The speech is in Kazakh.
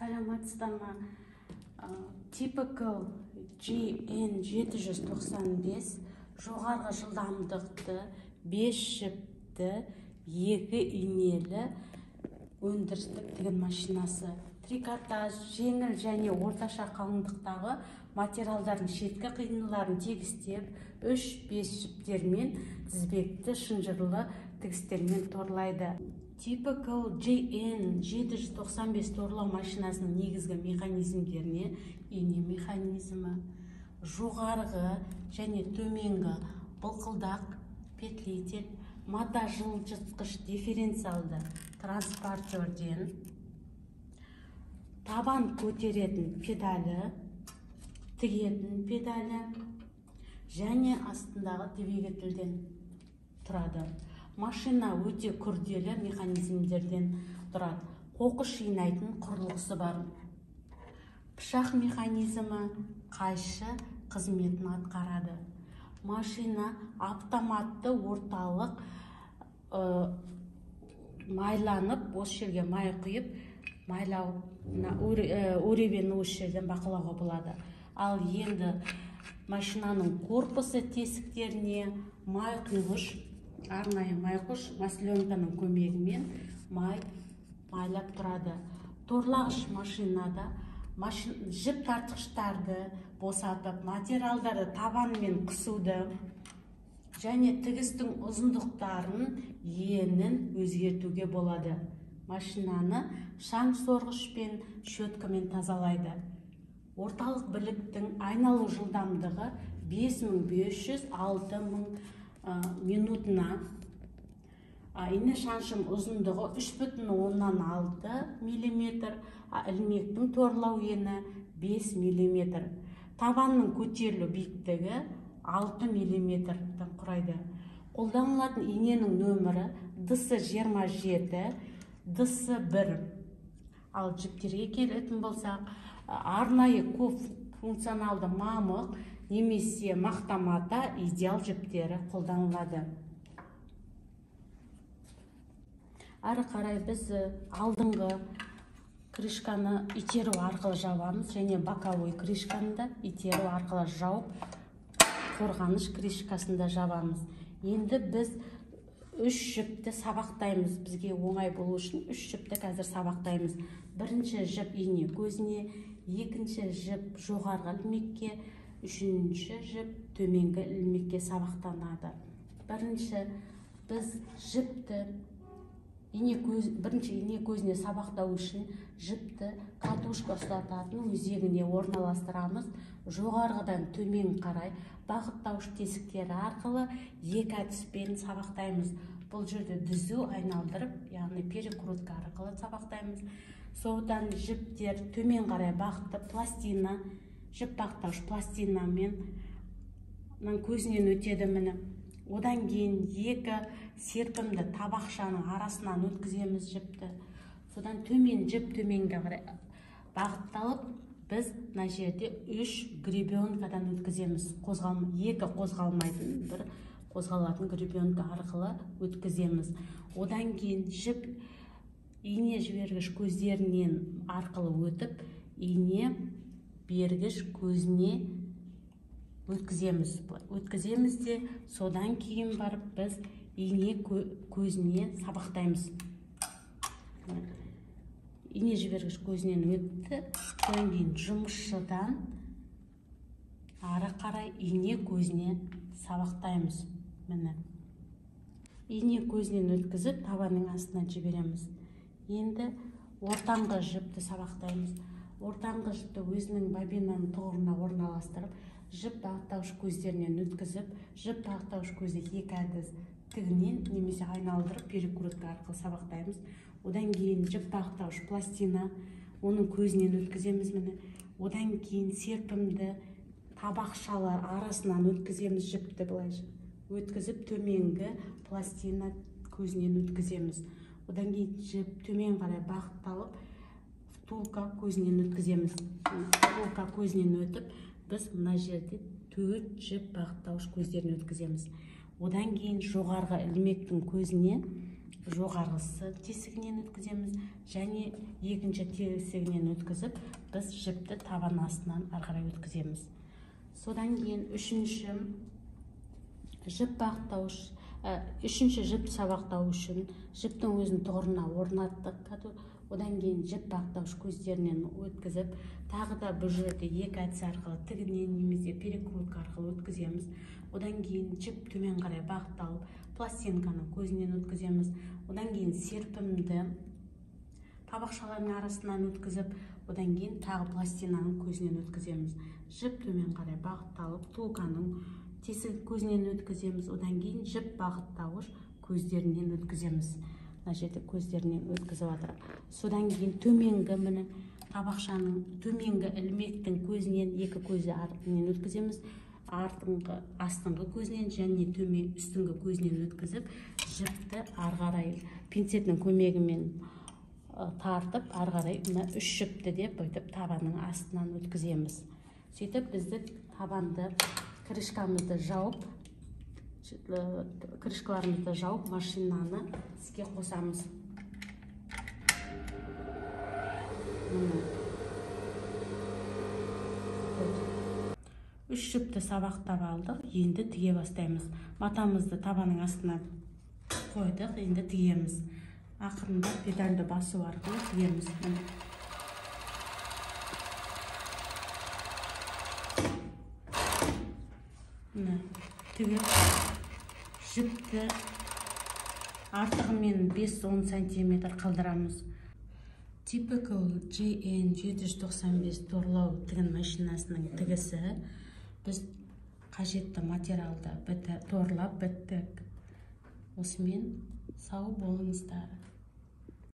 Саламатсыздар ма? Typical GN795 жоғарғы жылдамдықты 5 жіпті 2 инелі өндірістік тігін машинасы. Трикотаж, жеңіл және орташа қалыңдықтағы материалдардың шеткі қиындыларын тегістеп, 3-5 жіптермен тізбекті шынжырлы тігістермен торлайды. Typical GN795 торлау машинасының негізгі механизмдеріне ине механизмі, жоғарғы және төменгі былқылдақ петлитель, мата жылжытқыш дифференциалды транспортерден, табан көтеретін педалі, тігетін педалі және астындағы двигательден тұрады. Машина өте күрделі механизмдерден тұрады. Қоқыс жинайтын құрылғысы бар. Пышақ механизмі қайшы қызметін атқарады. Машина автоматты орталық майланып, осы жерге май құйып, өребені осы жерден бақылауға болады. Ал енді машинаның корпусы тесіктеріне май құйғыш, арнайы майқұш масленканың көмегімен майлап тұрады. Торлағыш машинада жіп тартқыштарды босатып, материалдарды табанмен қысуды және тігістің ұзындықтарын енін өзгертуге болады. Машинаны шаң сорғышпен, щеткамен тазалайды. Орталық біліктің айналу жылдамдығы 5500-6000 минутына. Ине шаншым ұзындығы 3,6 мм, ілмектің торлау ені 5 мм. Табанның көтерілу биіктігі 6 мм құрайды. Қолданылатын иненің нөмірі DC27, DC1. Ал жіптерге келетін болсақ, арнайы көп функционалды мамық немесе мақтамата идеал жіптері қолданылады. Ары қарай біз алдыңғы крышканы итеру арқылы жабамыз және боковой крышканы да итеру арқылы жауып, қорғаныш крышкасында жабамыз. Енді біз 3 жіпті сабақтаймыз. Бізге оңай болу үшін 3 жіпті қазір сабақтаймыз. Бірінші жіп ине көзіне, екінші жіп жоғарғы ілмекке, үшінші жіп төменгі ілмекке сабақтанады. Бірінші біз жіпті бірінші ине көзіне сабақтау үшін жіпті катушка ұстататын өзегіне орналастырамыз. Жоғарғыдан төмен қарай бағыттауыш тесіктері арқылы екі әдіспен сабақтаймыз. Бұл жерде дүзу айналдырып, яғни перекрутка арқылы сабақтаймыз. Содан жіптер төмен қарай бағытты пластина, жіп бағыттауыш пластинамен көзінен өтеді міне. Одан кейін екі серпімді табақшаның арасынан өткіземіз жіпті. Содан төмен жіп төменге қарай бағытталып, біз мына жерде 3 гребенкадан өткіземіз. Екі қозғалмайтын, бір қозғалатын гребенка арқылы өткіземіз. Одан кейін жіп ине жібергіш көздерінен арқылы өтіп, ине бергіш көзіне өткіземіз де, содан кейін барып біз ине көзіне сабақтаймыз. Ине жібергіш көзінен өтті, содан кейін жұмысшыдан ары қарай ине көзіне сабақтаймыз. Ине көзінен өткізіп, табанның астына жібереміз. Енді ортаңғы жіпті сабақтаймыз. Ортаңғы жіпті өзінің бобинаның тұғырына орналастырып, жіп бағыттауыш көздерінен өткізіп, жіп бағыттауыш көзі екі әдіс тігінен немесе айналдырып перекрутка арқылы сабақтаймыз. Одан кейін жіп бағыттауыш пластина, оның көзінен өткіземіз міне. Одан кейін серпімді табақшалар арасынан өткіземіз жіпті былайша. Өткізіп төменгі пластина көзінен өткіземіз. Одан кейін жіп төмен қарай бағытталып, втулка көзінен өткіземіз. Втулка көзінен өтіп, біз мына жерде 4 жіп бағыттауыш көздерін өткіземіз. Одан кейін жоғарғы ілмектің көзіне жоғарғысы тесігінен өткіземіз, және екінші тесігінен өткізіп, біз жіпті табан астынан ары қарай өткіземіз. Содан кейін үшінші жіп сабақтау үшін жіптің өзін тұғырына орнаттық. Одан кейін жіп бақтауыш көздерінен өткізіп, тағы да бұл жерде екі әдіс арқылы тігінен немесе перекрутка арқылы өткіземіз. Одан кейін жіп төмен қарай бағытталып, пластинканың көзінен өткіземіз. Одан кейін серпімді табақшалардың арасынан өткізіп, одан кейін тағы пластинаның көзінен өткіземіз. Жіп төмен қарай бағытталып, втулканың тесік көзінен өткіземіз. Одан кейін жіп бағыттауыш көздерінен өткіземіз. Мына жерде көздерінен өткізіп жатыр. Содан кейін төменгі міне табақшаның төменгі ілмектің көзінен екі көзі артынан өткіземіз. Астыңғы көзінен және үстіңгі көзінен өткізіп, жіпті ары қарай пинцеттің көмегімен тартып, ары қарай үш жіпті деп бүйтіп табанның астынан өткіземіз. Сөйтіп бізді табанды крышкаларымызды жауып, машинаны іске қосамыз. Үш жіпті сабақтап алдық, енді тіге бастаймыз. Матамызды табанның астына қойдық, енді тігеміз. Ақырында педальді басу арқылы тігеміз. Тігіп, жіпті артығымен 5-10 сантиметр қалдырамыз. Typical JN 795 торлау тігін машинасының тігісі. Біз қажетті материалды торлап біттік. Осымен сау болыңыздар.